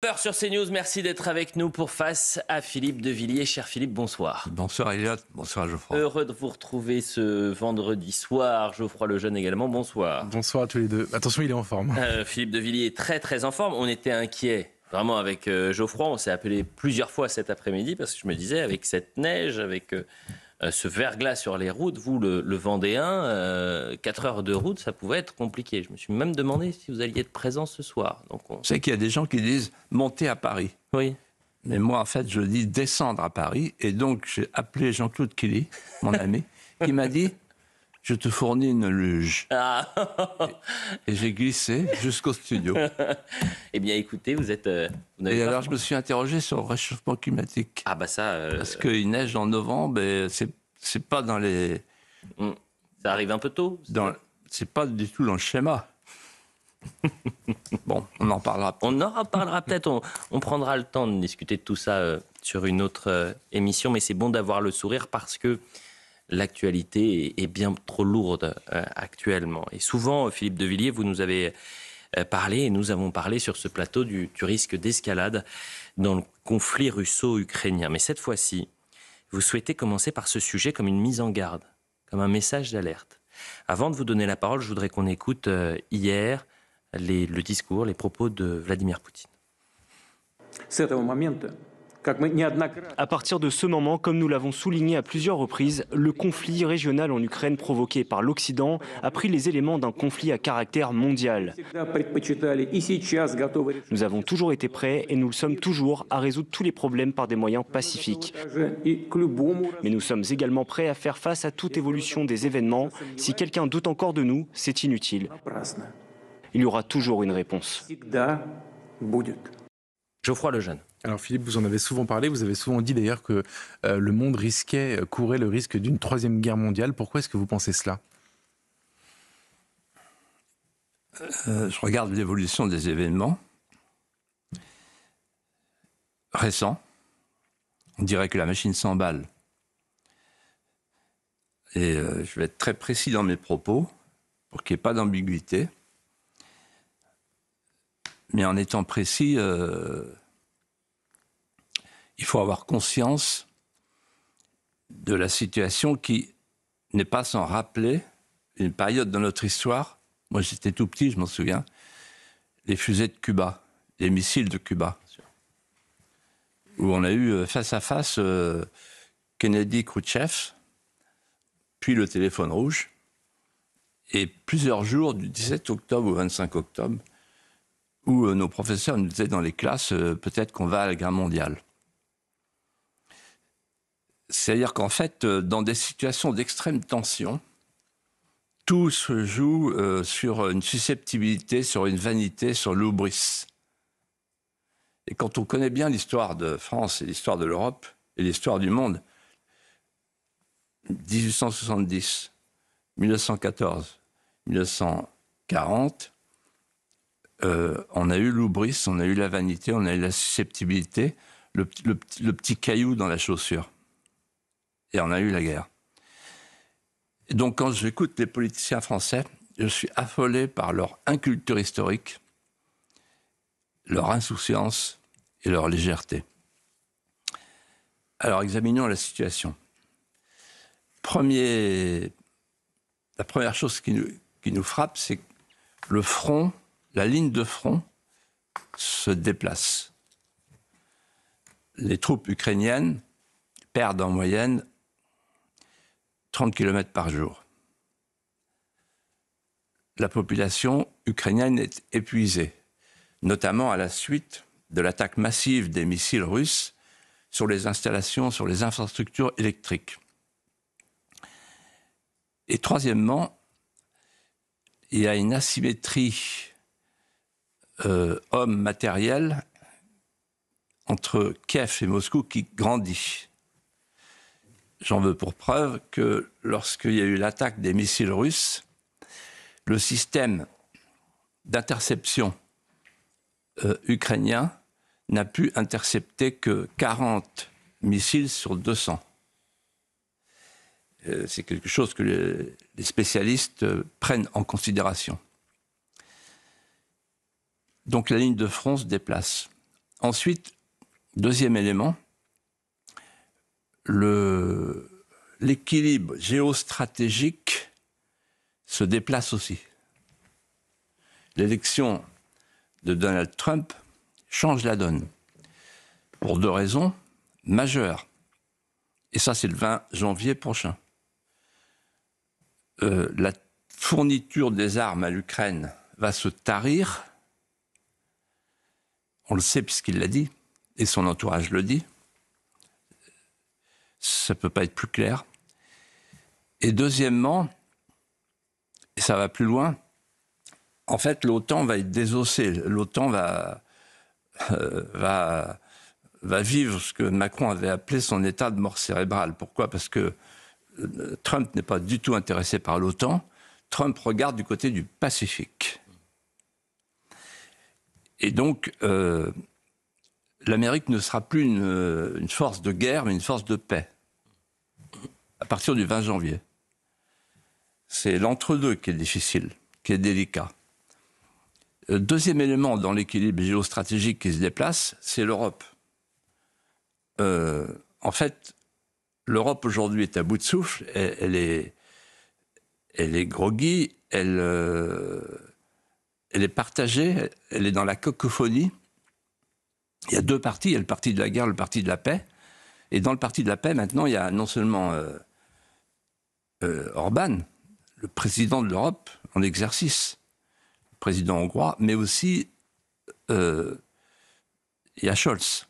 19h sur CNews, merci d'être avec nous pour Face à Philippe de Villiers. Cher Philippe, bonsoir. Bonsoir Elliot, bonsoir Geoffroy. Heureux de vous retrouver ce vendredi soir. Geoffroy Lejeune également, bonsoir. Bonsoir à tous les deux. Attention, il est en forme. Philippe de Villiers est très très en forme. On était inquiets, vraiment avec Geoffroy. On s'est appelé plusieurs fois cet après-midi parce que je me disais, avec cette neige, avec ce verglas sur les routes, vous le Vendéen, 4 heures de route, ça pouvait être compliqué. Je me suis même demandé si vous alliez être présent ce soir. Donc Vous savez qu'il y a des gens qui disent monter à Paris. Oui. Mais moi, en fait, je dis descendre à Paris. Et donc, j'ai appelé Jean-Claude Killy, mon ami, qui m'a dit je te fournis une luge. Ah. Et j'ai glissé jusqu'au studio. Eh bien, écoutez, vous êtes... Et alors, je me suis interrogé sur le réchauffement climatique. Ah bah ça... Parce qu'il neige en novembre, et c'est pas dans les... Ça arrive un peu tôt. C'est pas du tout dans le schéma. Bon, on en parlera. On en reparlera peut-être. On prendra le temps de discuter de tout ça sur une autre émission. Mais c'est bon d'avoir le sourire parce que l'actualité est bien trop lourde actuellement. Et souvent, Philippe de Villiers, vous nous avez parlé, et nous avons parlé sur ce plateau du risque d'escalade dans le conflit russo-ukrainien. Mais cette fois-ci, vous souhaitez commencer par ce sujet comme une mise en garde, comme un message d'alerte. Avant de vous donner la parole, je voudrais qu'on écoute hier le discours, les propos de Vladimir Poutine. À partir de ce moment, comme nous l'avons souligné à plusieurs reprises, le conflit régional en Ukraine provoqué par l'Occident a pris les éléments d'un conflit à caractère mondial. Nous avons toujours été prêts et nous le sommes toujours à résoudre tous les problèmes par des moyens pacifiques. Mais nous sommes également prêts à faire face à toute évolution des événements. Si quelqu'un doute encore de nous, c'est inutile. Il y aura toujours une réponse. Geoffroy Lejeune. Alors Philippe, vous en avez souvent parlé, vous avez souvent dit d'ailleurs que le monde courait le risque d'une troisième guerre mondiale. Pourquoi est-ce que vous pensez cela ? Je regarde l'évolution des événements récents. On dirait que la machine s'emballe. Et je vais être très précis dans mes propos pour qu'il n'y ait pas d'ambiguïté. Mais en étant précis, il faut avoir conscience de la situation qui n'est pas sans rappeler une période dans notre histoire. Moi, j'étais tout petit, je m'en souviens. Les fusées de Cuba, les missiles de Cuba, où on a eu face à face Kennedy-Khrouchtchev, puis le téléphone rouge, et plusieurs jours du 17 octobre au 25 octobre, où nos professeurs nous disaient dans les classes peut-être qu'on va à la guerre mondiale. C'est-à-dire qu'en fait, dans des situations d'extrême tension, tout se joue sur une susceptibilité, sur une vanité, sur l'hubris. Et quand on connaît bien l'histoire de France et l'histoire de l'Europe et l'histoire du monde, 1870, 1914, 1940, on a eu l'hubris, on a eu la vanité, on a eu la susceptibilité, le petit caillou dans la chaussure. Et on a eu la guerre. Et donc quand j'écoute les politiciens français, je suis affolé par leur inculture historique, leur insouciance et leur légèreté. Alors examinons la situation. La première chose qui nous frappe, c'est que le front, la ligne de front se déplace. Les troupes ukrainiennes perdent en moyenne 30 km par jour. La population ukrainienne est épuisée, notamment à la suite de l'attaque massive des missiles russes sur les installations, sur les infrastructures électriques. Et troisièmement, il y a une asymétrie homme-matériel entre Kiev et Moscou qui grandit. J'en veux pour preuve que lorsqu'il y a eu l'attaque des missiles russes, le système d'interception ukrainien n'a pu intercepter que 40 missiles sur 200. C'est quelque chose que les spécialistes prennent en considération. Donc la ligne de front se déplace. Ensuite, deuxième élément, l'équilibre géostratégique se déplace aussi. L'élection de Donald Trump change la donne pour 2 raisons majeures. Et ça, c'est le 20 janvier prochain. La fourniture des armes à l'Ukraine va se tarir. On le sait puisqu'il l'a dit, et son entourage le dit. Ça ne peut pas être plus clair. Et deuxièmement, et ça va plus loin, en fait, l'OTAN va être désossée. L'OTAN va vivre ce que Macron avait appelé son état de mort cérébrale. Pourquoi ? Parce que Trump n'est pas du tout intéressé par l'OTAN. Trump regarde du côté du Pacifique. Et donc, l'Amérique ne sera plus une force de guerre, mais une force de paix, à partir du 20 janvier. C'est l'entre-deux qui est difficile, qui est délicat. Deuxième élément dans l'équilibre géostratégique qui se déplace, c'est l'Europe. En fait, l'Europe aujourd'hui est à bout de souffle, elle est groggy, elle est partagée, elle est dans la cacophonie. Il y a 2 partis, il y a le parti de la guerre, le parti de la paix. Et dans le parti de la paix, maintenant, il y a non seulement Orban, le président de l'Europe en exercice, le président hongrois, mais aussi il y a Scholz.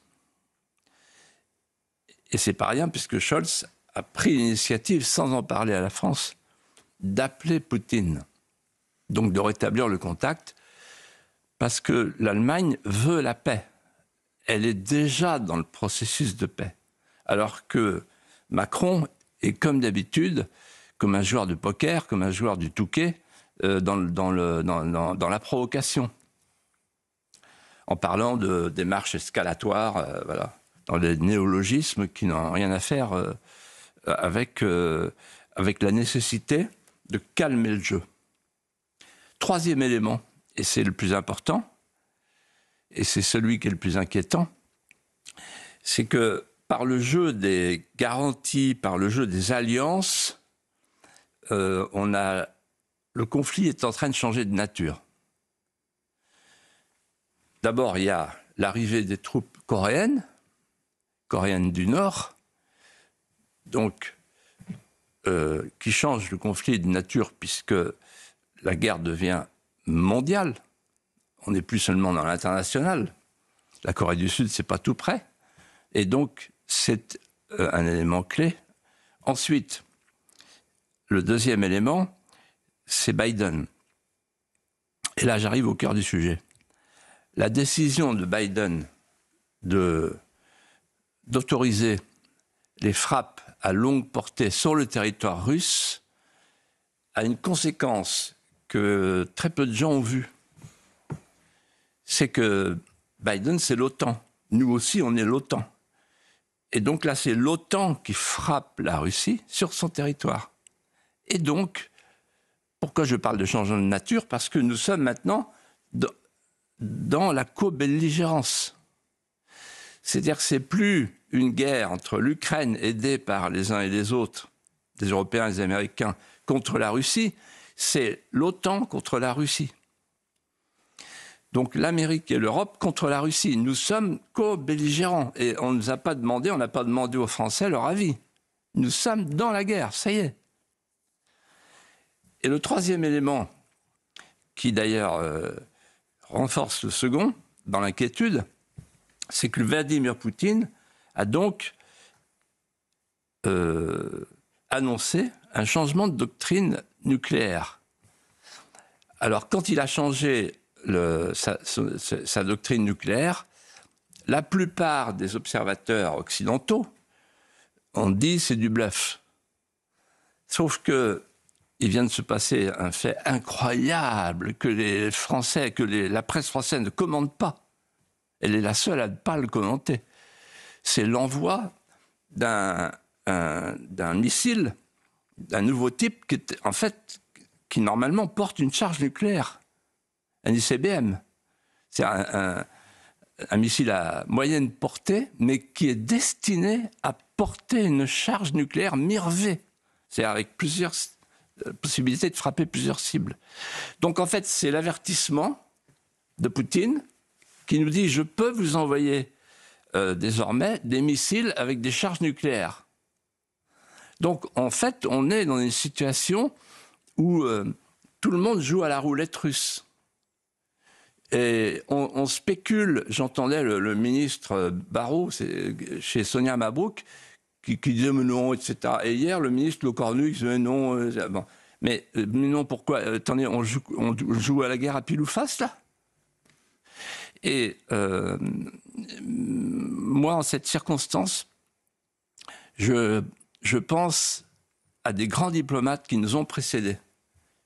Et c'est pas rien, puisque Scholz a pris l'initiative, sans en parler à la France, d'appeler Poutine, donc de rétablir le contact, parce que l'Allemagne veut la paix. Elle est déjà dans le processus de paix. Alors que Macron est, comme d'habitude, comme un joueur de poker, comme un joueur du Touquet, dans la provocation. En parlant de démarches escalatoires, voilà, dans des néologismes qui n'ont rien à faire avec la nécessité de calmer le jeu. Troisième élément, et c'est le plus important, et c'est celui qui est le plus inquiétant, c'est que par le jeu des garanties, par le jeu des alliances, le conflit est en train de changer de nature. D'abord, il y a l'arrivée des troupes coréennes du Nord, donc qui change le conflit de nature puisque la guerre devient mondiale. On n'est plus seulement dans l'international. La Corée du Sud, c'est pas tout près. Et donc, c'est un élément clé. Ensuite, le deuxième élément, c'est Biden. Et là, j'arrive au cœur du sujet. La décision de Biden d'autoriser les frappes à longue portée sur le territoire russe a une conséquence que très peu de gens ont vue. C'est que Biden, c'est l'OTAN. Nous aussi, on est l'OTAN. Et donc là, c'est l'OTAN qui frappe la Russie sur son territoire. Et donc, pourquoi je parle de changement de nature ? Parce que nous sommes maintenant dans la co-belligérance. C'est-à-dire que c'est plus une guerre entre l'Ukraine aidée par les uns et les autres, les Européens et les Américains, contre la Russie, c'est l'OTAN contre la Russie. Donc l'Amérique et l'Europe contre la Russie. Nous sommes co-belligérants. Et on ne nous a pas demandé, on n'a pas demandé aux Français leur avis. Nous sommes dans la guerre, ça y est. Et le troisième élément, qui d'ailleurs renforce le second, dans l'inquiétude, c'est que Vladimir Poutine a donc annoncé un changement de doctrine nucléaire. Alors, quand il a changé sa doctrine nucléaire, la plupart des observateurs occidentaux ont dit c'est du bluff. Sauf que il vient de se passer un fait incroyable que les Français, la presse française ne commente pas. Elle est la seule à ne pas le commenter. C'est l'envoi d'un missile, d'un nouveau type qui normalement porte une charge nucléaire, un ICBM. C'est un un missile à moyenne portée, mais qui est destiné à porter une charge nucléaire Mirv, c'est-à-dire avec plusieurs possibilités de frapper plusieurs cibles. Donc en fait, c'est l'avertissement de Poutine qui nous dit « je peux vous envoyer désormais des missiles avec des charges nucléaires ». Donc en fait, on est dans une situation où tout le monde joue à la roulette russe. Et on spécule, j'entendais le ministre Barrot, chez Sonia Mabrouk, qui disait mais non, etc. Et hier, le ministre Le Cornu disait non. Bon. Mais non, pourquoi? Attendez, on joue à la guerre à pile ou face, là? Et moi, en cette circonstance, je pense à des grands diplomates qui nous ont précédés.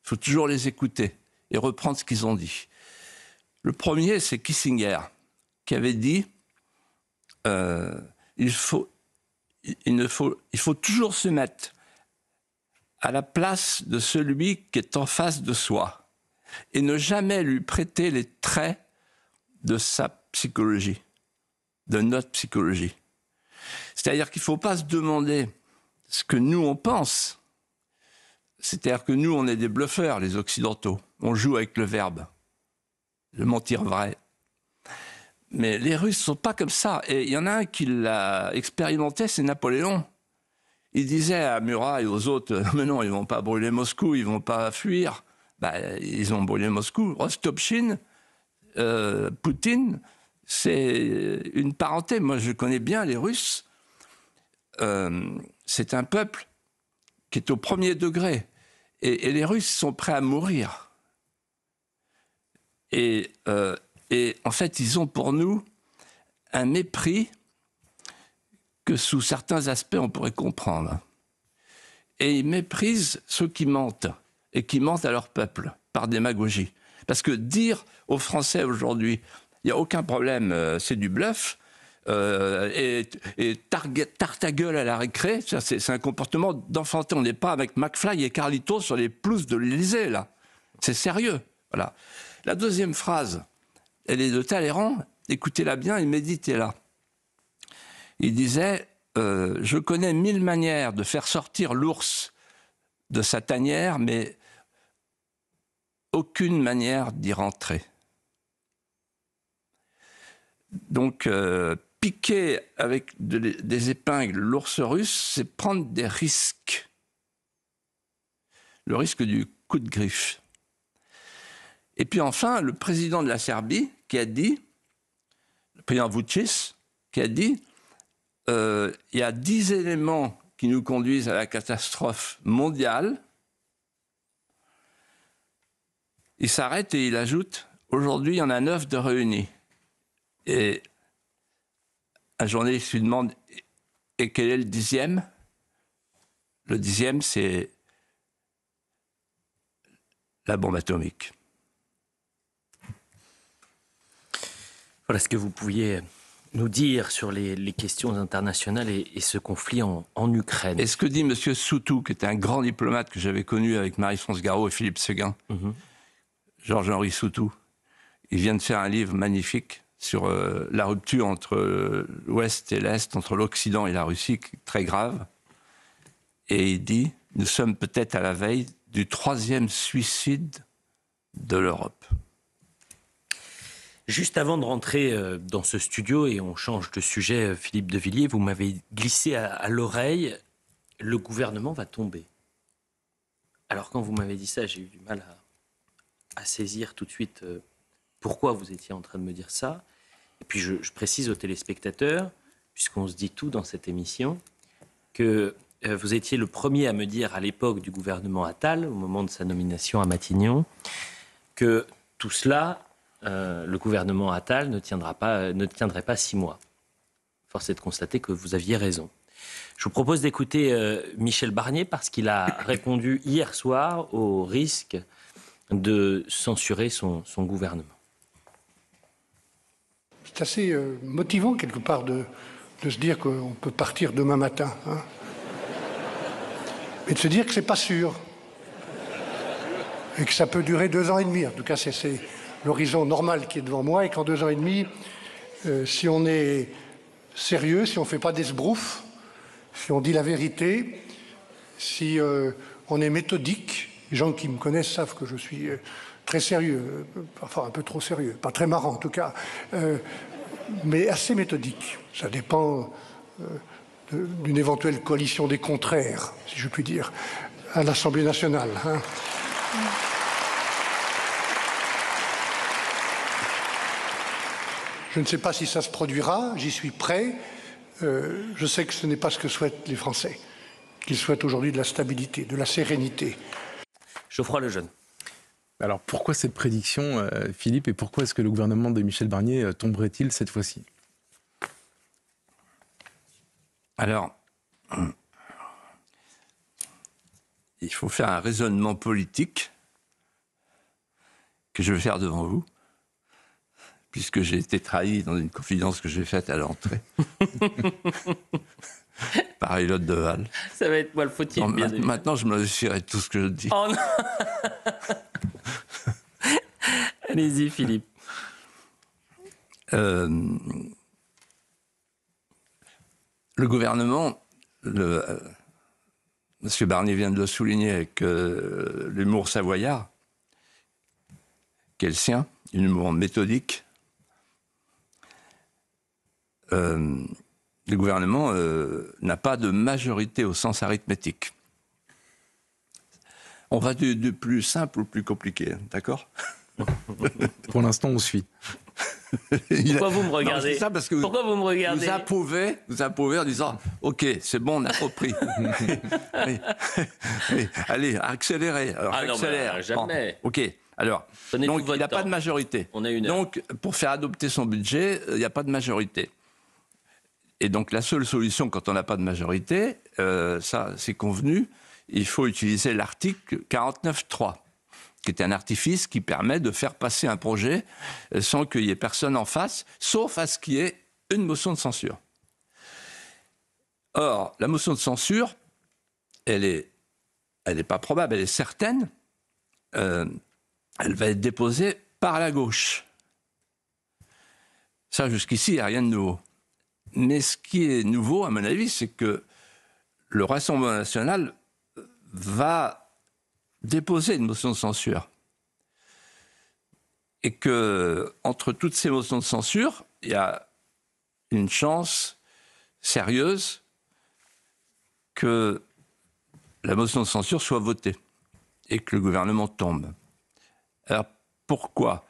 Il faut toujours les écouter et reprendre ce qu'ils ont dit. Le premier, c'est Kissinger, qui avait dit il faut toujours se mettre à la place de celui qui est en face de soi et ne jamais lui prêter les traits de sa psychologie, de notre psychologie. C'est-à-dire qu'il ne faut pas se demander ce que nous, on pense. C'est-à-dire que nous, on est des bluffeurs, les Occidentaux. On joue avec le verbe. Le mentir vrai. Mais les Russes ne sont pas comme ça. Et il y en a un qui l'a expérimenté, c'est Napoléon. Il disait à Murat et aux autres, mais non, ils ne vont pas brûler Moscou, ils ne vont pas fuir. Ben, ils ont brûlé Moscou. Rostopchine, Poutine, c'est une parenté. Moi, je connais bien les Russes. C'est un peuple qui est au premier degré. Et les Russes sont prêts à mourir. Et en fait, ils ont pour nous un mépris que sous certains aspects, on pourrait comprendre. Et ils méprisent ceux qui mentent, et qui mentent à leur peuple, par démagogie. Parce que dire aux Français aujourd'hui, il n'y a aucun problème, c'est du bluff, et tarte ta gueule à la récré, c'est un comportement d'enfantin. On n'est pas avec McFly et Carlito sur les pelouses de l'Élysée, là. C'est sérieux, voilà. La deuxième phrase, elle est de Talleyrand, écoutez-la bien et méditez-la. Il disait je connais 1000 manières de faire sortir l'ours de sa tanière, mais aucune manière d'y rentrer. Donc, piquer avec des épingles l'ours russe, c'est prendre des risques. Le risque du coup de griffe. Et puis enfin, le président de la Serbie qui a dit, le président Vučić, qui a dit il y a 10 éléments qui nous conduisent à la catastrophe mondiale. Il s'arrête et il ajoute aujourd'hui, il y en a 9 de réunis. Et un journaliste lui demande et quel est le 10e? Le 10e, c'est la bombe atomique. Voilà ce que vous pouviez nous dire sur les questions internationales et ce conflit en Ukraine. Et ce que dit M. Soutou, qui était un grand diplomate que j'avais connu avec Marie-France Garot et Philippe Séguin, Georges-Henri Soutou, il vient de faire un livre magnifique sur la rupture entre l'Ouest et l'Est, entre l'Occident et la Russie, très grave. Et il dit, nous sommes peut-être à la veille du 3e suicide de l'Europe. Juste avant de rentrer dans ce studio, et on change de sujet, Philippe de Villiers, vous m'avez glissé à l'oreille, le gouvernement va tomber. Alors quand vous m'avez dit ça, j'ai eu du mal à saisir tout de suite pourquoi vous étiez en train de me dire ça. Et puis je précise aux téléspectateurs, puisqu'on se dit tout dans cette émission, que vous étiez le premier à me dire à l'époque du gouvernement Attal, au moment de sa nomination à Matignon, que tout cela... le gouvernement Attal ne tiendrait pas 6 mois. Force est de constater que vous aviez raison. Je vous propose d'écouter Michel Barnier parce qu'il a répondu hier soir au risque de censurer son gouvernement. C'est assez motivant quelque part de se dire qu'on peut partir demain matin. Hein, mais de se dire que c'est pas sûr. Et que ça peut durer 2 ans et demi. En tout cas, c'est l'horizon normal qui est devant moi et qu'en 2 ans et demi, si on est sérieux, si on ne fait pas d'esbrouf, si on dit la vérité, si on est méthodique. Les gens qui me connaissent savent que je suis très sérieux, parfois un peu trop sérieux, pas très marrant en tout cas, mais assez méthodique. Ça dépend d'une éventuelle coalition des contraires, si je puis dire, à l'Assemblée nationale. Hein. Je ne sais pas si ça se produira, j'y suis prêt. Je sais que ce n'est pas ce que souhaitent les Français, qu'ils souhaitent aujourd'hui de la stabilité, de la sérénité. Geoffroy Lejeune. Alors pourquoi cette prédiction, Philippe, et pourquoi est-ce que le gouvernement de Michel Barnier tomberait-il cette fois-ci? Alors, il faut faire un raisonnement politique que je vais faire devant vous, puisque j'ai été trahi dans une confidence que j'ai faite à l'entrée par Elliot Deval. Ça va être moi le fautif, bien évidemment. Maintenant, je me méfierai de tout ce que je dis. Oh non. Allez-y, Philippe. Le gouvernement, M. Barnier vient de le souligner avec l'humour savoyard, qui est le sien, un humour méthodique. Le gouvernement n'a pas de majorité au sens arithmétique. On va du plus simple au plus compliqué, d'accord? Pour l'instant, on suit. Pourquoi vous me regardez? Non, ça parce que Pourquoi vous me regardez? Vous approuvez en disant « Ok, c'est bon, on a compris. » Allez, accélérez. Alors, Ah non, accélère. bah, jamais. Bon, ok, alors, Prenez donc tout votre il n'a pas temps. de majorité. On a une heure. Donc, pour faire adopter son budget, il n'y a pas de majorité. Et donc, la seule solution quand on n'a pas de majorité, ça c'est convenu, il faut utiliser l'article 49.3, qui est un artifice qui permet de faire passer un projet sans qu'il y ait personne en face, sauf à ce qu'il y ait une motion de censure. Or, la motion de censure, elle est pas probable, elle est certaine. Elle va être déposée par la gauche. Ça, jusqu'ici, il n'y a rien de nouveau. Mais ce qui est nouveau, à mon avis, c'est que le Rassemblement national va déposer une motion de censure. Et que, entre toutes ces motions de censure, il y a une chance sérieuse que la motion de censure soit votée et que le gouvernement tombe. Alors, pourquoi ?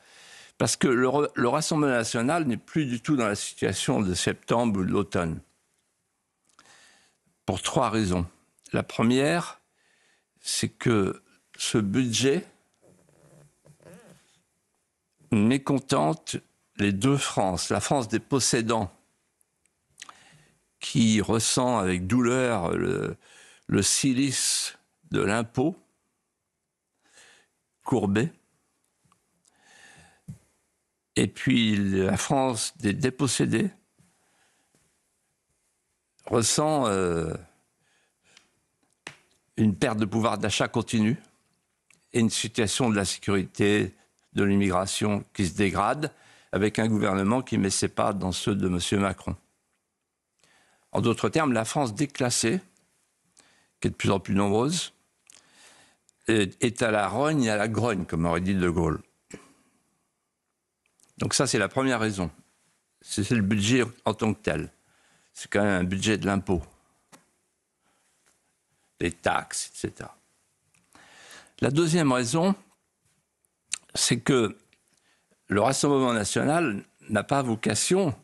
Parce que le Rassemblement national n'est plus du tout dans la situation de septembre ou de l'automne. Pour 3 raisons. La première, c'est que ce budget mécontente les 2 France. La France des possédants, qui ressent avec douleur le silice de l'impôt courbé, et puis la France des dépossédés ressent une perte de pouvoir d'achat continue et une situation de la sécurité, de l'immigration qui se dégrade, avec un gouvernement qui ne met ses pas dans ceux de M. Macron. En d'autres termes, la France déclassée, qui est de plus en plus nombreuse, est à la rogne et à la grogne, comme aurait dit De Gaulle. Donc ça, c'est la première raison. C'est le budget en tant que tel. C'est quand même un budget de l'impôt, des taxes, etc. La deuxième raison, c'est que le Rassemblement national n'a pas vocation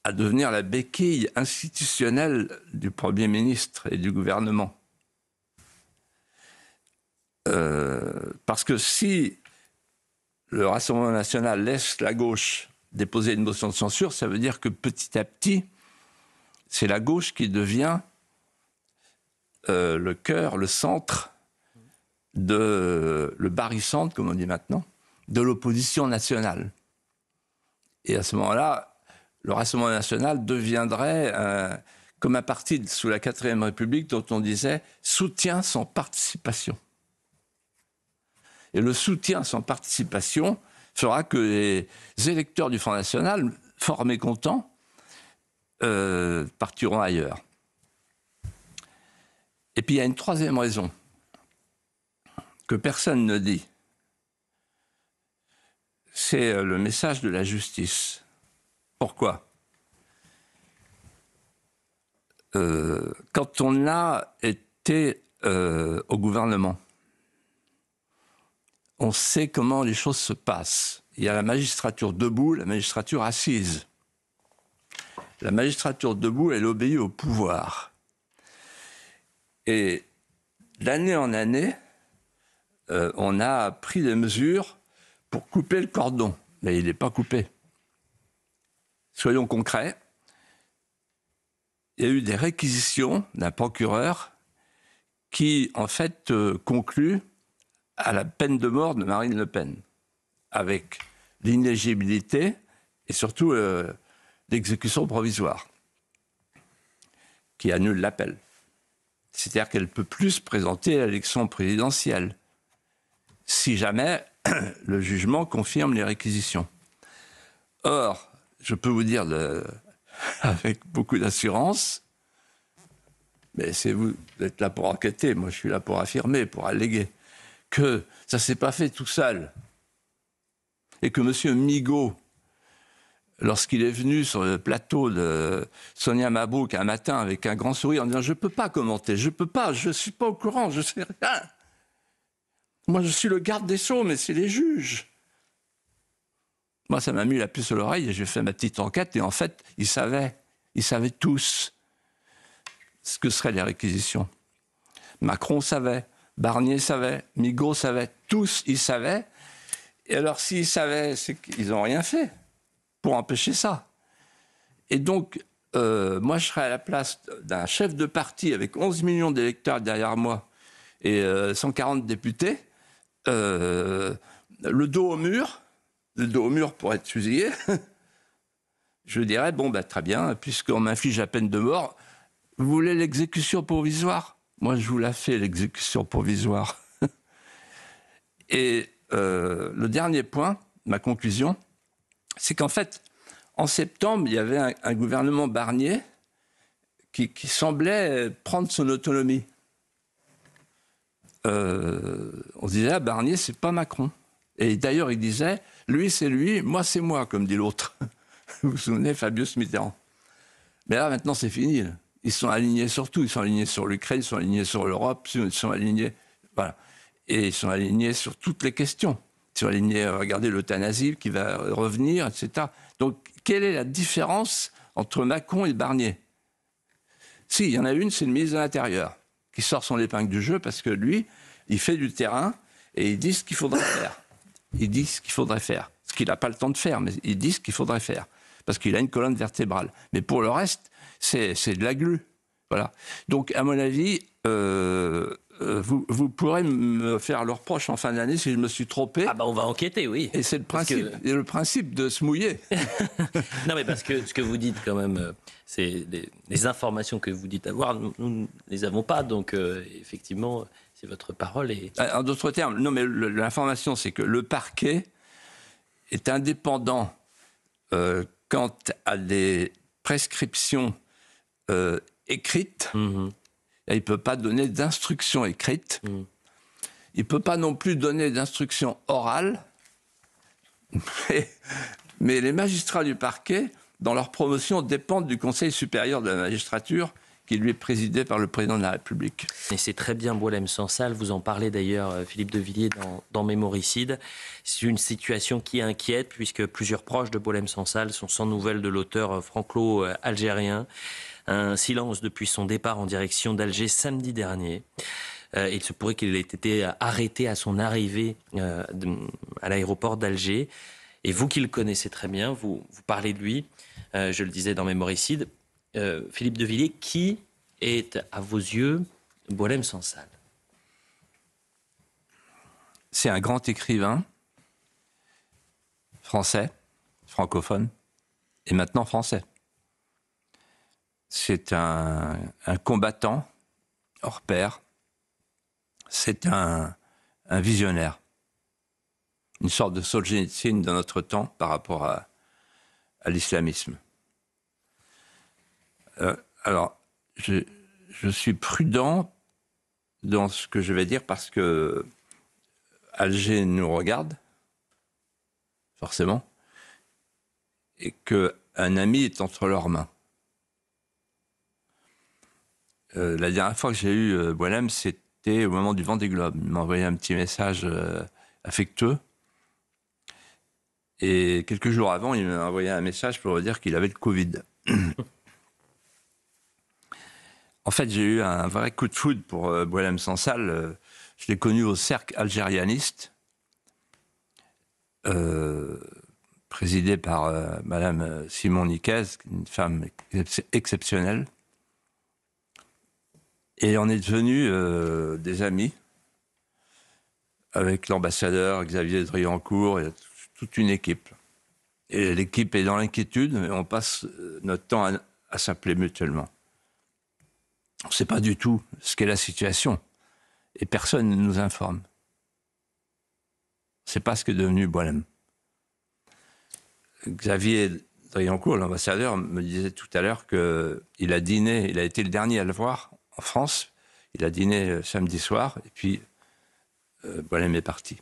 à devenir la béquille institutionnelle du Premier ministre et du gouvernement. Parce que si le Rassemblement national laisse la gauche déposer une motion de censure, ça veut dire que petit à petit, c'est la gauche qui devient le cœur, le centre, le barycentre, comme on dit maintenant, de l'opposition nationale. Et à ce moment-là, le Rassemblement national deviendrait comme un parti sous la 4e République dont on disait « soutien sans participation ». Et le soutien sans participation, fera que les électeurs du Front National, fort mécontents, partiront ailleurs. Et puis il y a une troisième raison que personne ne dit. C'est le message de la justice. Pourquoi ? Quand on a été au gouvernement, on sait comment les choses se passent. Il y a la magistrature debout, la magistrature assise. La magistrature debout, elle obéit au pouvoir. Et d'année en année, on a pris des mesures pour couper le cordon. Mais il n'est pas coupé. Soyons concrets. Il y a eu des réquisitions d'un procureur qui, en fait, conclut à la peine de mort de Marine Le Pen, avec l'inéligibilité et surtout l'exécution provisoire, qui annule l'appel. C'est-à-dire qu'elle ne peut plus se présenter à l'élection présidentielle, si jamais le jugement confirme les réquisitions. Or, je peux vous dire avec beaucoup d'assurance, mais c'est vous êtes là pour enquêter, moi je suis là pour affirmer, pour alléguer, que ça ne s'est pas fait tout seul. Et que M. Migaud, lorsqu'il est venu sur le plateau de Sonia Mabrouk un matin avec un grand sourire en disant « Je ne peux pas commenter, je ne peux pas, je ne suis pas au courant, je ne sais rien. Moi je suis le garde des Sceaux, mais c'est les juges. » Moi, ça m'a mis la puce à l'oreille et j'ai fait ma petite enquête. Et en fait, ils savaient tous ce que seraient les réquisitions. Macron savait, Barnier savait, Migaud savait, tous ils savaient. Et alors, s'ils savaient, c'est qu'ils n'ont rien fait pour empêcher ça. Et donc, moi, je serais à la place d'un chef de parti avec 11 millions d'électeurs derrière moi et 140 députés, le dos au mur pour être fusillé, je dirais, bon, bah, très bien, puisqu'on m'inflige la peine de mort, vous voulez l'exécution provisoire ? Moi, je vous la fais, l'exécution provisoire. Et le dernier point, ma conclusion, c'est qu'en fait, en septembre, il y avait un gouvernement Barnier qui semblait prendre son autonomie. On se disait, ah, Barnier, c'est pas Macron. Et d'ailleurs, il disait, lui, c'est lui, moi, c'est moi, comme dit l'autre. Vous vous souvenez, Fabius Mitterrand. Mais là, maintenant, c'est fini. Ils sont alignés sur tout. Ils sont alignés sur l'Ukraine, ils sont alignés sur l'Europe, ils sont alignés... Voilà. Et ils sont alignés sur toutes les questions. Ils sont alignés, regardez l'euthanasie qui va revenir, etc. Donc, quelle est la différence entre Macron et Barnier ? Si, il y en a une, c'est le ministre de l'Intérieur, qui sort son épingle du jeu parce que lui, il fait du terrain et il dit ce qu'il faudrait faire. Il dit ce qu'il faudrait faire. Ce qu'il n'a pas le temps de faire, mais il dit ce qu'il faudrait faire. Parce qu'il a une colonne vertébrale. Mais pour le reste, c'est de la glu. Voilà. Donc, à mon avis, vous pourrez me faire le reproche en fin d'année si je me suis trompé. Ah bah on va enquêter, oui. Et c'est le principe, le principe de se mouiller. Non mais parce que ce que vous dites quand même, c'est les informations que vous dites avoir, nous ne les avons pas. Donc effectivement, c'est votre parole. Et... En d'autres termes, non mais l'information, c'est que le parquet est indépendant quant à des prescriptions écrites. Mmh. Il ne peut pas donner d'instructions écrites. Mmh. Il ne peut pas non plus donner d'instructions orales. Mais les magistrats du parquet, dans leur promotion, dépendent du Conseil supérieur de la magistrature, qui lui est présidé par le président de la République. Et c'est très bien Boualem-Sansal, vous en parlez d'ailleurs, Philippe de Villiers, dans Mémoricide. C'est une situation qui inquiète, puisque plusieurs proches de Boualem-Sansal sont sans nouvelles de l'auteur franco-algérien. Un silence depuis son départ en direction d'Alger samedi dernier. Il se pourrait qu'il ait été arrêté à son arrivée à l'aéroport d'Alger. Et vous qui le connaissez très bien, vous parlez de lui, je le disais dans Mémoricide. Philippe de Villiers, qui est à vos yeux Boualem-Sansal ? C'est un grand écrivain français, francophone, et maintenant français. C'est un combattant hors pair. C'est un visionnaire. une sorte de Solzhenitsyn de notre temps par rapport à l'islamisme. Alors, je suis prudent dans ce que je vais dire parce que Alger nous regarde, forcément, et qu'un ami est entre leurs mains. La dernière fois que j'ai eu Boualem, c'était au moment du Vendée Globe. Il m'a envoyé un petit message affectueux. Et quelques jours avant, il m'a envoyé un message pour dire qu'il avait le Covid. En fait, j'ai eu un vrai coup de foudre pour Boualem Sansal. Je l'ai connu au cercle algérianiste, présidé par Madame Simon Niquez, une femme exceptionnelle. Et on est devenus des amis avec l'ambassadeur Xavier Driancourt et toute une équipe. Et l'équipe est dans l'inquiétude, et on passe notre temps à s'appeler mutuellement. On ne sait pas du tout ce qu'est la situation. Et personne ne nous informe. On ne sait pas ce qu'est devenu Boualem. Xavier Driancourt, l'ambassadeur, me disait tout à l'heure qu'il a dîné, il a été le dernier à le voir en France. Il a dîné samedi soir, et puis Boualem est parti.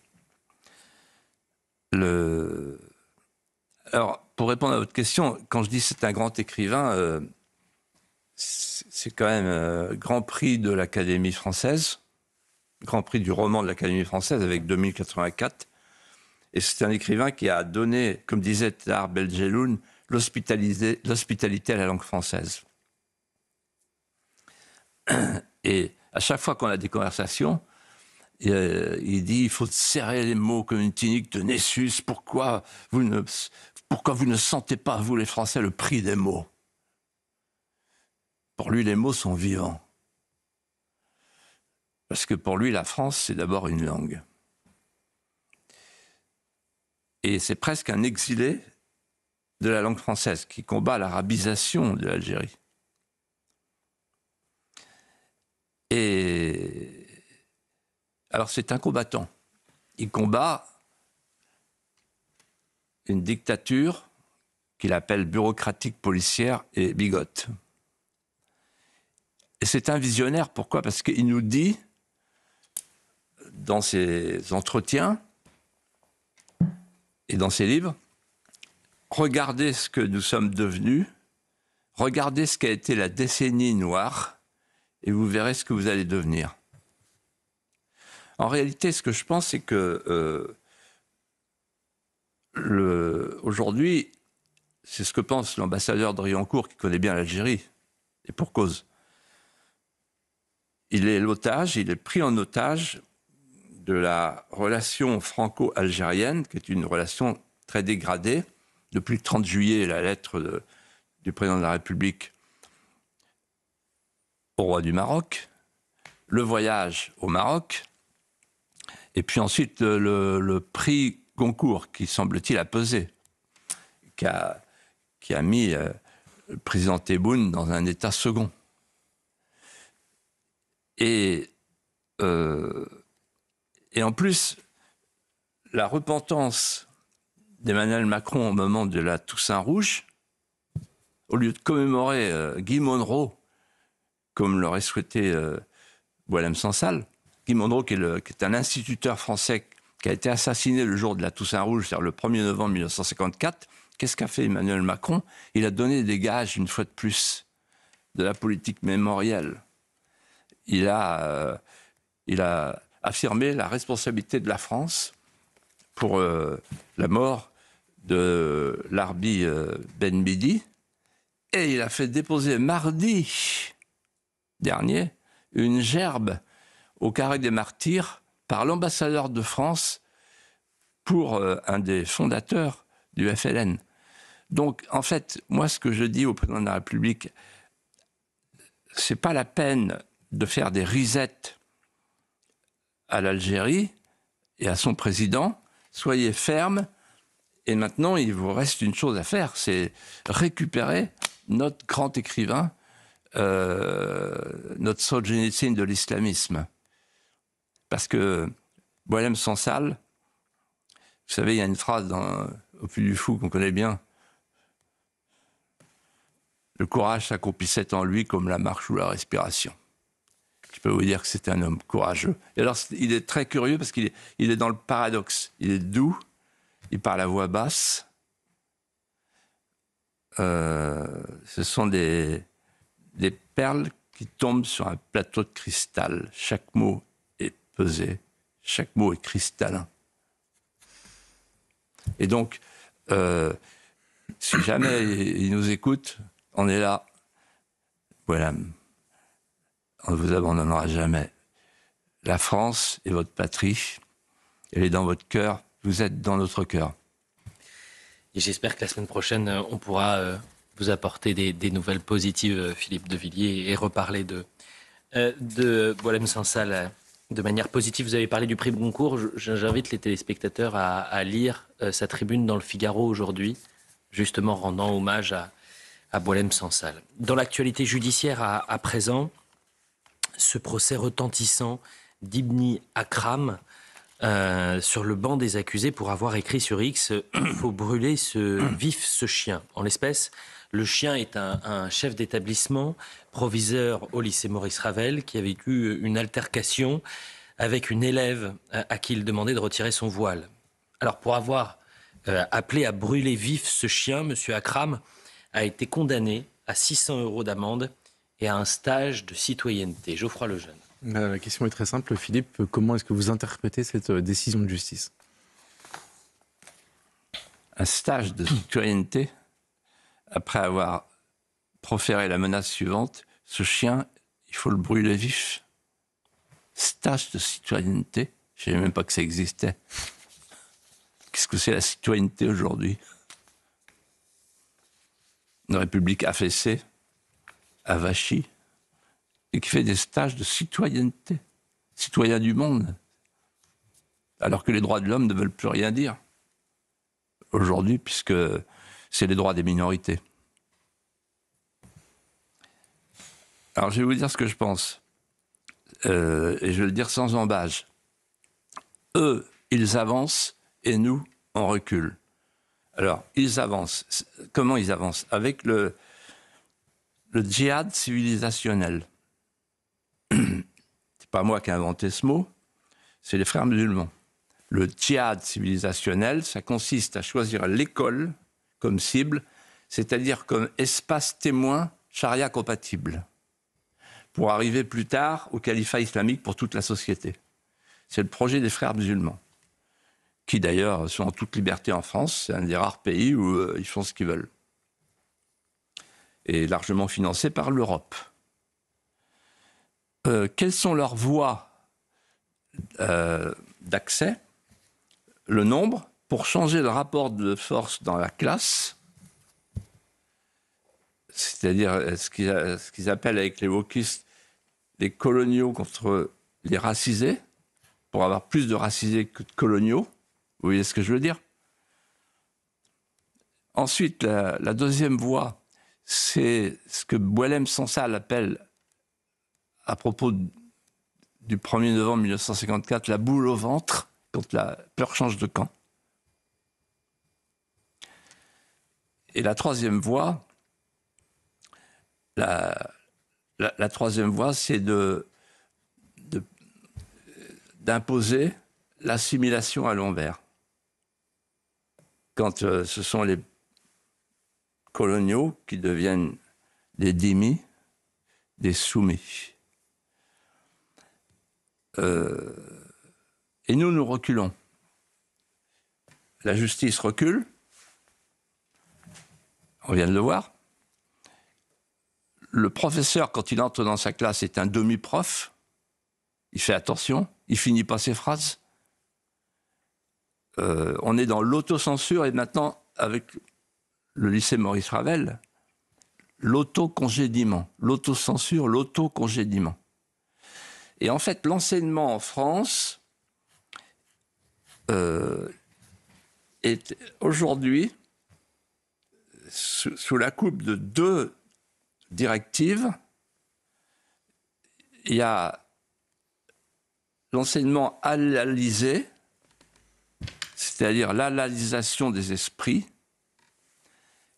Alors, pour répondre à votre question, quand je dis c'est un grand écrivain, c'est quand même Grand Prix de l'Académie française, Grand Prix du roman de l'Académie française avec 2084. Et c'est un écrivain qui a donné, comme disait Tahar Belgeloun, l'hospitalité à la langue française. Et à chaque fois qu'on a des conversations, il dit il faut serrer les mots comme une tunique de Nessus. Pourquoi vous ne sentez pas, vous les Français, le prix des mots? Pour lui, les mots sont vivants. Parce que pour lui, la France, c'est d'abord une langue. Et c'est presque un exilé de la langue française qui combat l'arabisation de l'Algérie. Et alors c'est un combattant. Il combat une dictature qu'il appelle bureaucratique, policière et bigote. Et c'est un visionnaire, pourquoi? Parce qu'il nous dit, dans ses entretiens et dans ses livres, regardez ce que nous sommes devenus, regardez ce qu'a été la décennie noire, et vous verrez ce que vous allez devenir. En réalité, ce que je pense, c'est que aujourd'hui, c'est ce que pense l'ambassadeur Driancourt, qui connaît bien l'Algérie, et pour cause. Il est pris en otage de la relation franco-algérienne, qui est une relation très dégradée. Depuis le 30 juillet, la lettre du président de la République au roi du Maroc, le voyage au Maroc, et puis ensuite le prix Goncourt, qui semble-t-il a pesé, qui a mis le président Tebboune dans un état second. Et en plus, la repentance d'Emmanuel Macron au moment de la Toussaint Rouge, au lieu de commémorer Guy Monroe, comme l'aurait souhaité Boualem Sansal, Guy Monroe qui est un instituteur français qui a été assassiné le jour de la Toussaint Rouge, c'est-à-dire le 1er novembre 1954, qu'est-ce qu'a fait Emmanuel Macron? Il a donné des gages, une fois de plus, de la politique mémorielle. Il a affirmé la responsabilité de la France pour la mort de l'Arbi Ben Midi, et il a fait déposer mardi dernier une gerbe au Carré des Martyrs par l'ambassadeur de France pour un des fondateurs du FLN. Donc, en fait, moi, ce que je dis au président de la République, c'est pas la peine de faire des risettes à l'Algérie et à son président. Soyez ferme. Et maintenant, il vous reste une chose à faire, c'est récupérer notre grand écrivain, notre Solzhenitsyn de l'islamisme. Parce que Boualem Sansal, vous Vous savez, il y a une phrase au Puy du Fou qu'on connaît bien. Le courage s'accomplissait en lui comme la marche ou la respiration. Je peux vous dire que c'est un homme courageux. Et alors, il est très curieux parce qu'il est dans le paradoxe. Il est doux, il parle à voix basse. Ce sont des perles qui tombent sur un plateau de cristal. Chaque mot est pesé, chaque mot est cristallin. Et donc, si jamais il nous écoute, on est là. Voilà. On ne vous abandonnera jamais. La France est votre patrie. Elle est dans votre cœur. Vous êtes dans notre cœur. Et j'espère que la semaine prochaine, on pourra vous apporter des nouvelles positives, Philippe de Villiers, et reparler de Boualem Sansal de manière positive. Vous avez parlé du prix Goncourt. J'invite les téléspectateurs à lire sa tribune dans le Figaro aujourd'hui, justement rendant hommage à Boualem Sansal. Dans l'actualité judiciaire à présent, ce procès retentissant d'Ibni Akram sur le banc des accusés pour avoir écrit sur X « Faut brûler ce chien ». En l'espèce, le chien est un chef d'établissement, proviseur au lycée Maurice Ravel, qui a vécu une altercation avec une élève à qui il demandait de retirer son voile. Alors, pour avoir appelé à brûler vif ce chien, M. Akram a été condamné à 600 € d'amende et à un stage de citoyenneté. Geoffroy Lejeune. La question est très simple, Philippe. Comment est-ce que vous interprétez cette décision de justice ? Un stage de citoyenneté, après avoir proféré la menace suivante, ce chien, il faut le brûler vif. Stage de citoyenneté, je ne savais même pas que ça existait. Qu'est-ce que c'est la citoyenneté aujourd'hui ? Une république affaissée, avachie, et qui fait des stages de citoyenneté, citoyen du monde, alors que les droits de l'homme ne veulent plus rien dire aujourd'hui, puisque c'est les droits des minorités. Alors je vais vous dire ce que je pense, et je vais le dire sans embâche. Eux, ils avancent, et nous, on recule. Alors, ils avancent. Comment ils avancent ? Avec le djihad civilisationnel. C'est pas moi qui ai inventé ce mot, c'est les frères musulmans. Le djihad civilisationnel, ça consiste à choisir l'école comme cible, c'est-à-dire comme espace témoin charia compatible, pour arriver plus tard au califat islamique pour toute la société. C'est le projet des frères musulmans, qui d'ailleurs sont en toute liberté en France. C'est un des rares pays où ils font ce qu'ils veulent. Et largement financé par l'Europe. Quelles sont leurs voies d'accès ? Le nombre, pour changer le rapport de force dans la classe, c'est-à-dire ce qu'ils appellent avec les wokistes les coloniaux contre les racisés, pour avoir plus de racisés que de coloniaux. Vous voyez ce que je veux dire ? Ensuite, la deuxième voie, c'est ce que Boualem Sansal appelle, à propos du 1er novembre 1954, la boule au ventre, quand la peur change de camp. Et la troisième voie, la troisième voie, c'est d'imposer l'assimilation à l'envers. Quand ce sont les coloniaux qui deviennent des dhimmis, des soumis. Et nous reculons. La justice recule, on vient de le voir. Le professeur, quand il entre dans sa classe, est un demi-prof. Il fait attention, il finit pas ses phrases. On est dans l'autocensure et maintenant, avec le lycée Maurice Ravel, l'autocongédiement, l'autocensure, l'autocongédiement. Et en fait, l'enseignement en France est aujourd'hui, sous la coupe de deux directives, il y a l'enseignement halalisé, c'est-à-dire l'analysation des esprits,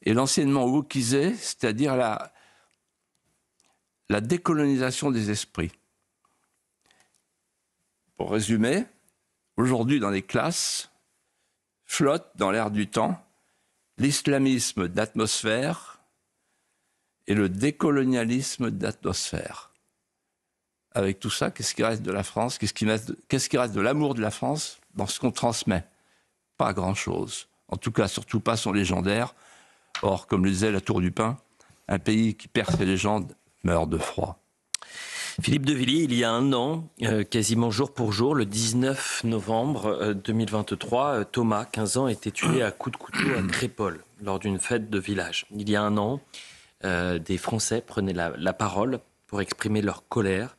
et l'enseignement wokisé, c'est-à-dire la décolonisation des esprits. Pour résumer, aujourd'hui dans les classes, flotte dans l'air du temps l'islamisme d'atmosphère et le décolonialisme d'atmosphère. Avec tout ça, qu'est-ce qui reste de la France? Qu'est-ce qui reste de l'amour de la France dans ce qu'on transmet? Pas grand-chose. En tout cas, surtout pas son légendaire. Or, comme le disait la Tour du Pin, un pays qui perd ses légendes meurt de froid. Philippe de Villiers, il y a un an, quasiment jour pour jour, le 19 novembre 2023, Thomas, 15 ans, était tué à coups de couteau à Crépol lors d'une fête de village. Il y a un an, des Français prenaient la parole pour exprimer leur colère.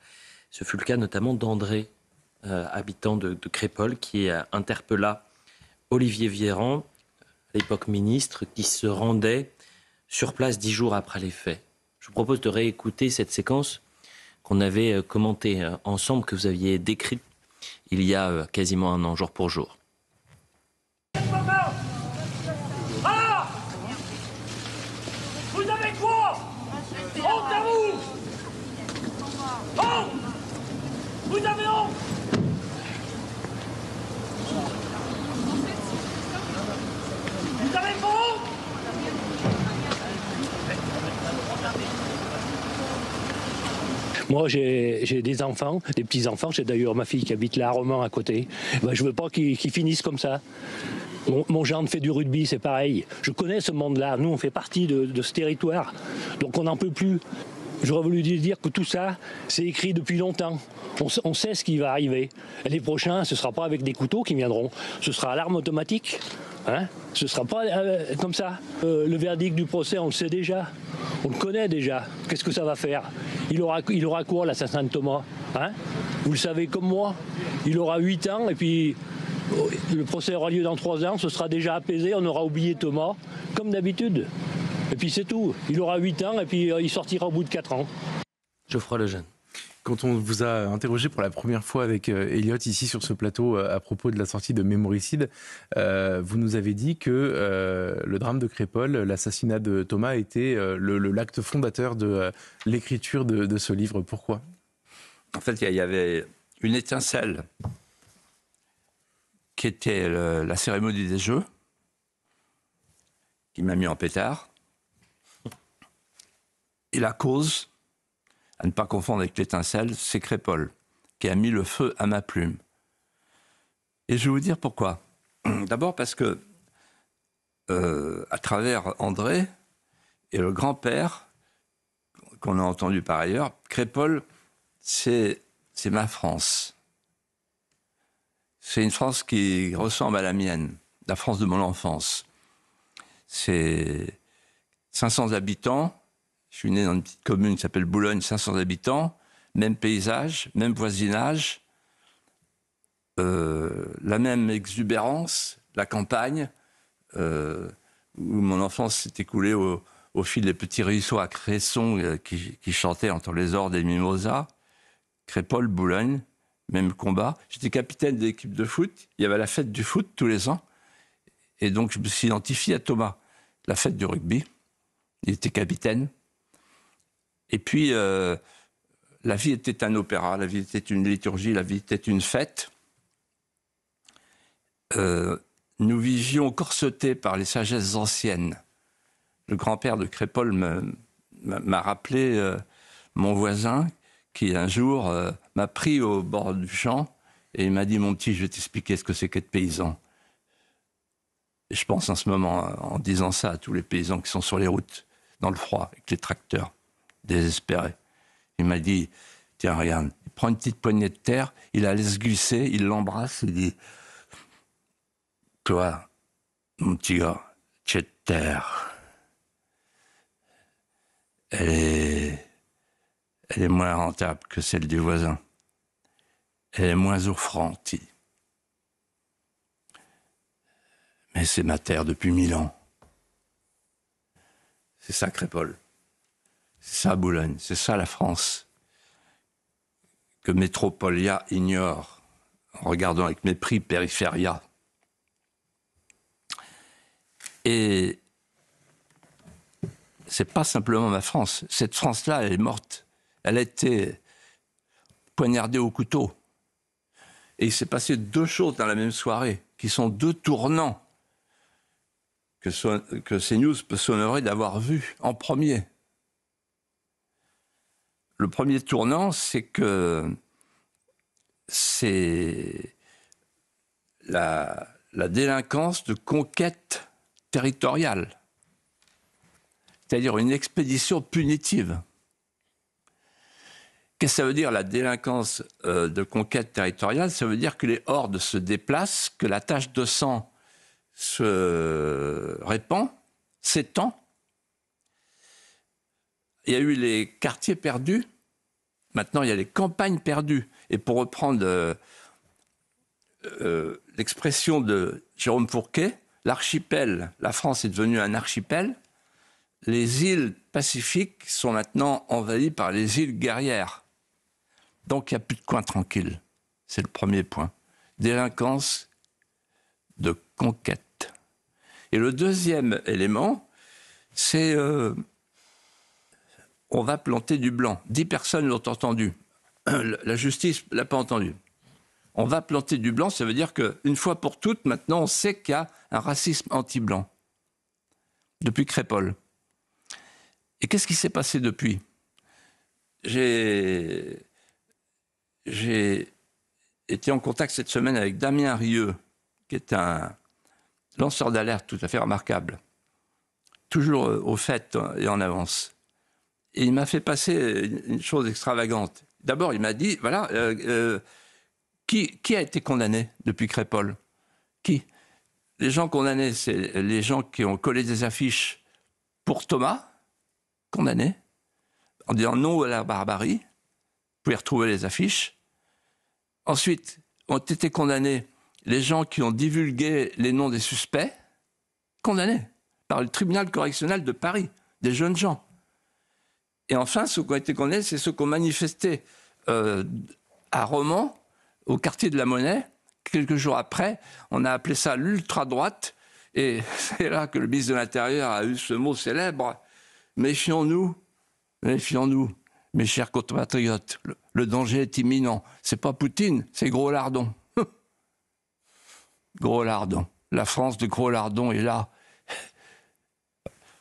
Ce fut le cas notamment d'André, habitant de Crépol, qui interpella Olivier Véran, à l'époque ministre, qui se rendait sur place 10 jours après les faits. Je vous propose de réécouter cette séquence qu'on avait commentée ensemble, que vous aviez décrite il y a quasiment un an, jour pour jour. Ah! Vous avez quoi? Honte à vous! Honte! Vous avez honte! Vous avez pas honte? Moi, j'ai des enfants, des petits-enfants. J'ai d'ailleurs ma fille qui habite là à Romans à côté. Ben, je veux pas qu'ils finissent comme ça. Mon gendre fait du rugby, c'est pareil. Je connais ce monde-là. Nous, on fait partie de ce territoire. Donc, on n'en peut plus. J'aurais voulu dire que tout ça, c'est écrit depuis longtemps. On sait ce qui va arriver. Et les prochains, ce ne sera pas avec des couteaux qui viendront. Ce sera à l'arme automatique. Hein, ce ne sera pas comme ça. Le verdict du procès, on le sait déjà. On le connaît déjà. Qu'est-ce que ça va faire? Il aura quoi, l'assassin de Thomas? Hein, vous le savez comme moi. Il aura 8 ans et puis le procès aura lieu dans 3 ans. Ce sera déjà apaisé. On aura oublié Thomas, comme d'habitude. Et puis c'est tout. Il aura 8 ans et puis il sortira au bout de 4 ans. Geoffroy Lejeune. Quand on vous a interrogé pour la première fois avec Elliot ici sur ce plateau à propos de la sortie de Mémoricide, vous nous avez dit que le drame de Crépol, l'assassinat de Thomas, était l'acte fondateur de l'écriture de ce livre. Pourquoi? En fait, il y avait une étincelle qui était la cérémonie des Jeux, qui m'a mis en pétard. Et la cause, à ne pas confondre avec l'étincelle, c'est Crépol, qui a mis le feu à ma plume. Et je vais vous dire pourquoi. D'abord parce que, à travers André et le grand-père, qu'on a entendu par ailleurs, Crépol, c'est ma France. C'est une France qui ressemble à la mienne, la France de mon enfance. C'est 500 habitants. Je suis né dans une petite commune qui s'appelle Boulogne, 500 habitants, même paysage, même voisinage, la même exubérance, la campagne, où mon enfance s'est écoulée au fil des petits ruisseaux à Cresson qui chantaient entre les ors des mimosas. Crépol, Boulogne, même combat. J'étais capitaine de l'équipe de foot. Il y avait la fête du foot tous les ans. Et donc, je me suis identifié à Thomas. La fête du rugby. Il était capitaine. Et puis, la vie était un opéra, la vie était une liturgie, la vie était une fête. Nous vivions corsetés par les sagesses anciennes. Le grand-père de Crépol m'a rappelé mon voisin qui, un jour, m'a pris au bord du champ et il m'a dit « Mon petit, je vais t'expliquer ce que c'est qu'être paysan ». Et je pense en ce moment, en disant ça, à tous les paysans qui sont sur les routes, dans le froid, avec les tracteurs, désespérés. Il m'a dit, tiens, regarde, il prend une petite poignée de terre, il la laisse glisser, il l'embrasse, il dit, toi, mon petit gars, tu es de terre. Elle est moins rentable que celle du voisin. Elle est moins offrante. Mais c'est ma terre depuis 1000 ans. C'est ça, Crépol. C'est ça, Boulogne. C'est ça, la France. Que Métropolia ignore, en regardant avec mépris Périphéria. Et c'est pas simplement ma France. Cette France-là, elle est morte. Elle a été poignardée au couteau. Et il s'est passé 2 choses dans la même soirée, qui sont 2 tournants que CNews peut s'honorer d'avoir vus en premier. Le premier tournant, c'est que c'est la délinquance de conquête territoriale, c'est-à-dire une expédition punitive. Qu'est-ce que ça veut dire, la délinquance de conquête territoriale? Ça veut dire que les hordes se déplacent, que la tache de sang se répand, s'étend. Il y a eu les quartiers perdus, maintenant il y a les campagnes perdues. Et pour reprendre l'expression de Jérôme Fourquet, l'archipel, la France est devenue un archipel, les îles pacifiques sont maintenant envahies par les îles guerrières. Donc il n'y a plus de coin tranquille. C'est le premier point. Délinquance de conquête. Et le deuxième élément, c'est on va planter du blanc. 10 personnes l'ont entendu. La justice ne l'a pas entendu. On va planter du blanc, ça veut dire qu'une fois pour toutes, maintenant, on sait qu'il y a un racisme anti-blanc. Depuis Crépol. Et qu'est-ce qui s'est passé depuis? J'ai été en contact cette semaine avec Damien Rieu, qui est un lanceur d'alerte tout à fait remarquable, toujours au fait et en avance. Et il m'a fait passer une chose extravagante. D'abord, il m'a dit, voilà, qui a été condamné depuis Crépol? Qui? Les gens condamnés, c'est les gens qui ont collé des affiches pour Thomas, condamnés, en disant non à la barbarie. Vous pouvez retrouver les affiches. Ensuite, ont été condamnés les gens qui ont divulgué les noms des suspects, condamnés par le tribunal correctionnel de Paris, des jeunes gens. Et enfin, ceux qui ont été condamnés, c'est ceux qui ont manifesté à Romans, au quartier de la Monnaie. Quelques jours après, on a appelé ça l'ultra-droite. Et c'est là que le ministre de l'Intérieur a eu ce mot célèbre. Méfions-nous, méfions-nous, mes chers compatriotes. Le danger est imminent. C'est pas Poutine, c'est Gros Lardon. Gros Lardon. La France de Gros Lardon est là.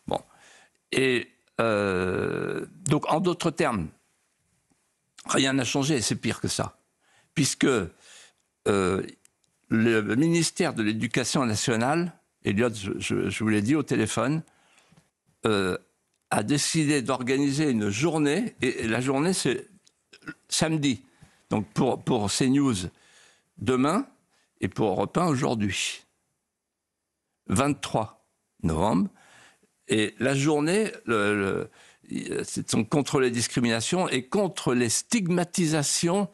Bon. Et donc, en d'autres termes, rien n'a changé, c'est pire que ça. Puisque le ministère de l'Éducation nationale, Elliot, je vous l'ai dit au téléphone, a décidé d'organiser une journée, et la journée c'est samedi, donc pour CNews demain et pour Europe 1 aujourd'hui, 23 novembre. Et la journée, c'est contre les discriminations et contre les stigmatisations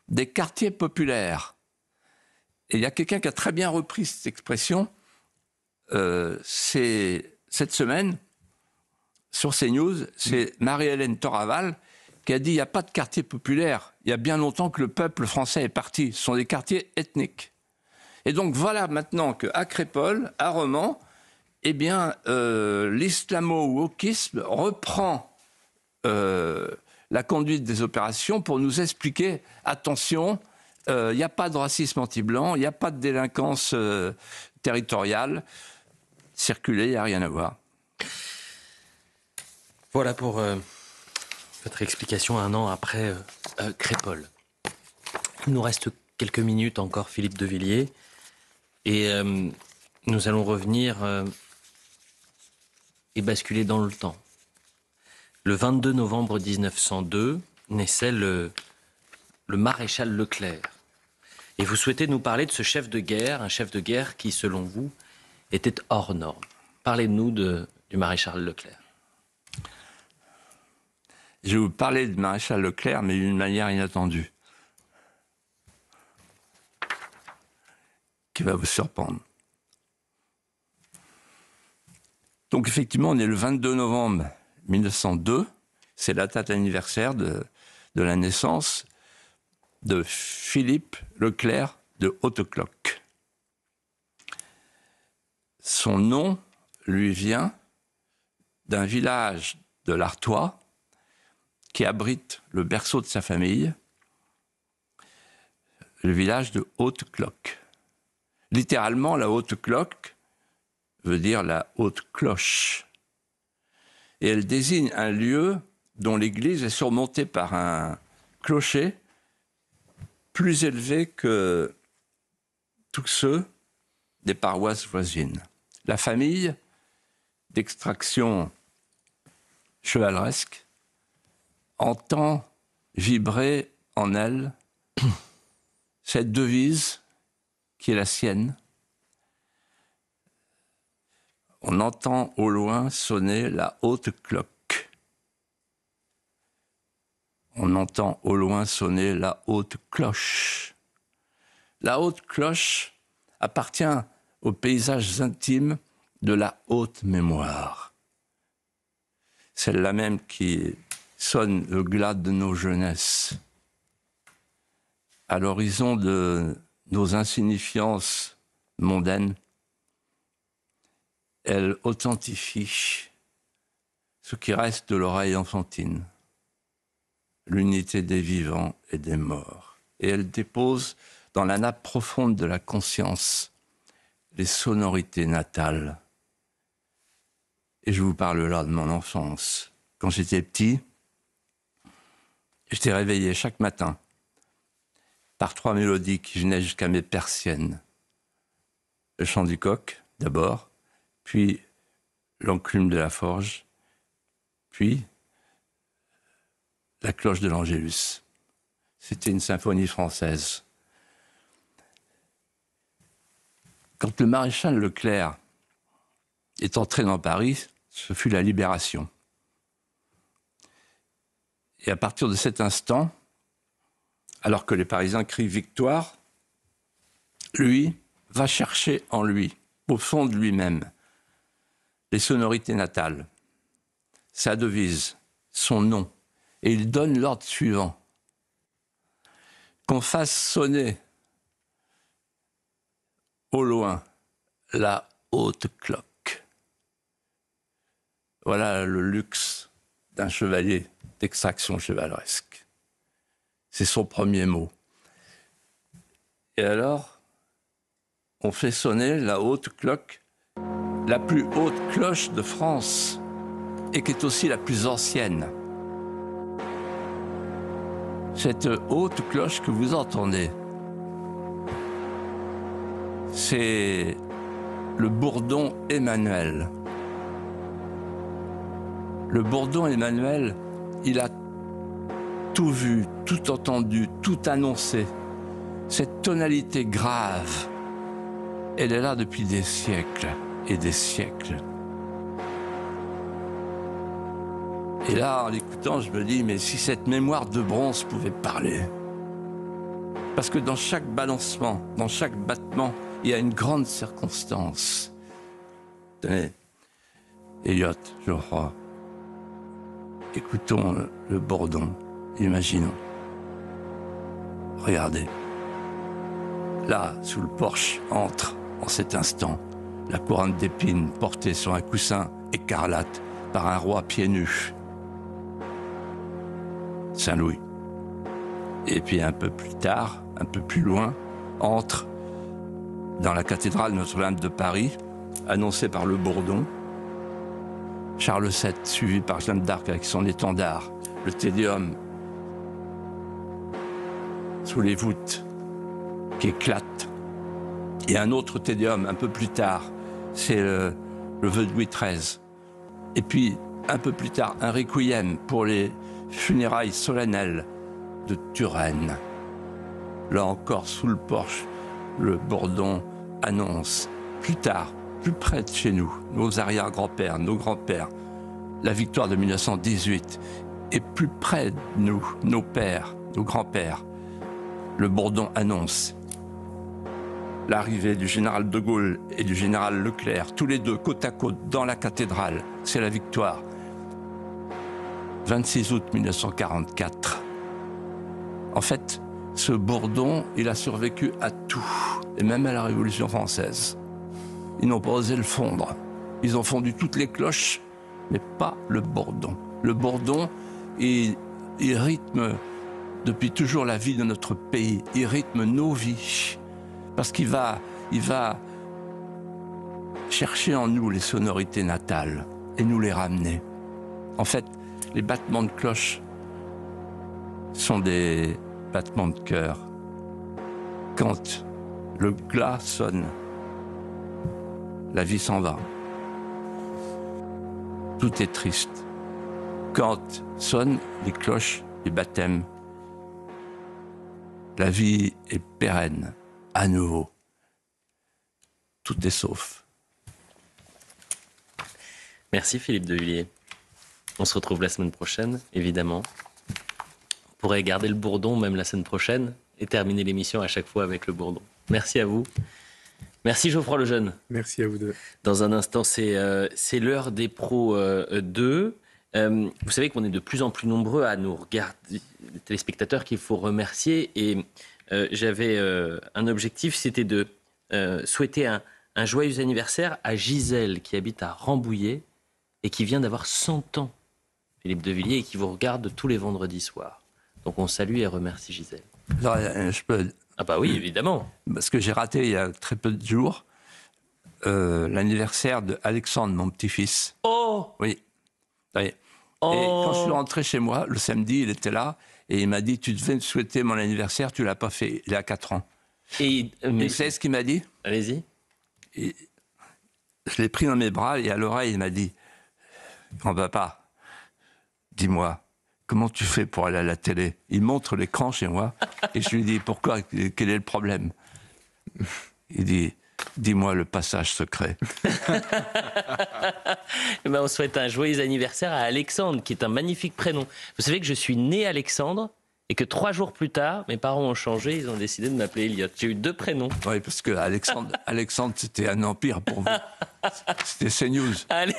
des quartiers populaires. Et il y a quelqu'un qui a très bien repris cette expression, c'est cette semaine, sur CNews, c'est Marie-Hélène Toraval qui a dit « il n'y a pas de quartier populaire, il y a bien longtemps que le peuple français est parti, ce sont des quartiers ethniques ». Et donc voilà maintenant qu'à Crépol, à Romans, eh bien, l'islamo-wokisme reprend la conduite des opérations pour nous expliquer, attention, il n'y a pas de racisme anti-blanc, il n'y a pas de délinquance territoriale, circuler, il n'y a rien à voir. Voilà pour votre explication un an après Crépol. Il nous reste quelques minutes encore, Philippe de Villiers, et nous allons revenir et basculer dans le temps. Le 22 novembre 1902 naissait le maréchal Leclerc. Et vous souhaitez nous parler de ce chef de guerre, un chef de guerre qui, selon vous, était hors norme. Parlez-nous du maréchal Leclerc. Je vais vous parler du maréchal Leclerc, mais d'une manière inattendue, qui va vous surprendre. Donc effectivement, on est le 22 novembre 1902, c'est la date anniversaire de la naissance de Philippe Leclerc de Hautecloque. Son nom, lui vient d'un village de l'Artois qui abrite le berceau de sa famille, le village de Haute-Cloque. Littéralement, la Haute-Cloque veut dire la haute cloche. Et elle désigne un lieu dont l'église est surmontée par un clocher plus élevé que tous ceux des paroisses voisines. La famille, d'extraction chevaleresque, entend vibrer en elle cette devise qui est la sienne. On entend au loin sonner la haute cloque. On entend au loin sonner la haute cloche. La haute cloche appartient aux paysages intimes de la haute mémoire. Celle-là même qui sonne le glas de nos jeunesses. À l'horizon de nos insignifiances mondaines, elle authentifie ce qui reste de l'oreille enfantine, l'unité des vivants et des morts. Et elle dépose dans la nappe profonde de la conscience les sonorités natales. Et je vous parle là de mon enfance. Quand j'étais petit, j'étais réveillé chaque matin par 3 mélodies qui venaient jusqu'à mes persiennes. Le chant du coq, d'abord, puis l'enclume de la forge, puis la cloche de l'Angélus. C'était une symphonie française. Quand le maréchal Leclerc est entré dans Paris, ce fut la libération. Et à partir de cet instant, alors que les Parisiens crient victoire, lui va chercher en lui, au fond de lui-même, les sonorités natales, sa devise, son nom, et il donne l'ordre suivant. Qu'on fasse sonner au loin la haute cloque. Voilà le luxe d'un chevalier d'extraction chevaleresque. C'est son premier mot. Et alors, on fait sonner la haute cloque, la plus haute cloche de France, et qui est aussi la plus ancienne. Cette haute cloche que vous entendez, c'est le bourdon Emmanuel. Le bourdon Emmanuel, il a tout vu, tout entendu, tout annoncé. Cette tonalité grave, elle est là depuis des siècles et des siècles. Et là, en l'écoutant, je me dis, mais si cette mémoire de bronze pouvait parler. Parce que dans chaque balancement, dans chaque battement, il y a une grande circonstance. Tenez, Eliot, je crois. Écoutons le bourdon, imaginons. Regardez. Là, sous le porche, entre, en cet instant, la couronne d'épines portée sur un coussin écarlate par un roi pieds nus. Saint-Louis. Et puis un peu plus tard, un peu plus loin, entre dans la cathédrale Notre-Dame de Paris, annoncée par le bourdon, Charles VII, suivi par Jeanne d'Arc avec son étendard, le Tédéum sous les voûtes qui éclate. Et un autre Tédéum un peu plus tard, c'est le vœu de Louis XIII. Et puis, un peu plus tard, un requiem pour les funérailles solennelles de Turenne. Là encore, sous le porche, le bourdon annonce plus tard, plus près de chez nous, nos arrière-grands-pères, nos grands-pères, la victoire de 1918, et plus près de nous, nos pères, nos grands-pères, le bourdon annonce l'arrivée du général de Gaulle et du général Leclerc, tous les deux côte à côte dans la cathédrale. C'est la victoire. 26 août 1944. En fait, ce bourdon, il a survécu à tout, et même à la Révolution française. Ils n'ont pas osé le fondre. Ils ont fondu toutes les cloches, mais pas le bourdon. Le bourdon, il rythme depuis toujours la vie de notre pays. Il rythme nos vies. Parce qu'il va chercher en nous les sonorités natales et nous les ramener. En fait, les battements de cloche sont des battements de cœur. Quand le glas sonne, la vie s'en va. Tout est triste. Quand sonnent les cloches du baptême, la vie est pérenne, à nouveau. Tout est sauf. Merci Philippe de Villiers. On se retrouve la semaine prochaine, évidemment. On pourrait garder le bourdon même la semaine prochaine et terminer l'émission à chaque fois avec le bourdon. Merci à vous. Merci Geoffroy Lejeune. Merci à vous deux. Dans un instant, c'est l'heure des pros 2. Vous savez qu'on est de plus en plus nombreux à nous regarder, les téléspectateurs qu'il faut remercier. Et j'avais un objectif, c'était de souhaiter un joyeux anniversaire à Gisèle, qui habite à Rambouillet et qui vient d'avoir 100 ans, Philippe de Villiers, et qui vous regarde tous les vendredis soirs. Donc on salue et remercie Gisèle. Alors, je peux... Ah bah oui, évidemment. Parce que j'ai raté il y a très peu de jours l'anniversaire de Alexandre, mon petit-fils. Oh Oui. Oui. Oh. Et quand je suis rentré chez moi, le samedi, il était là, et il m'a dit, tu devais me souhaiter mon anniversaire, tu ne l'as pas fait. Il a 4 ans. Et vous savez ce qu'il m'a dit? Allez-y. Je l'ai pris dans mes bras, et à l'oreille, il m'a dit, grand-papa, dis-moi, comment tu fais pour aller à la télé? Il montre l'écran chez moi, et je lui dis, pourquoi? Quel est le problème? Il dit, dis-moi le passage secret. Eh ben, on souhaite un joyeux anniversaire à Alexandre, qui est un magnifique prénom. Vous savez que je suis né Alexandre, et que 3 jours plus tard, mes parents ont changé, ils ont décidé de m'appeler Elliot. J'ai eu 2 prénoms. Oui, parce que Alexandre, c'était un empire pour vous. C'était CNews. Allez,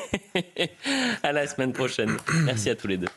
à la semaine prochaine. Merci à tous les deux.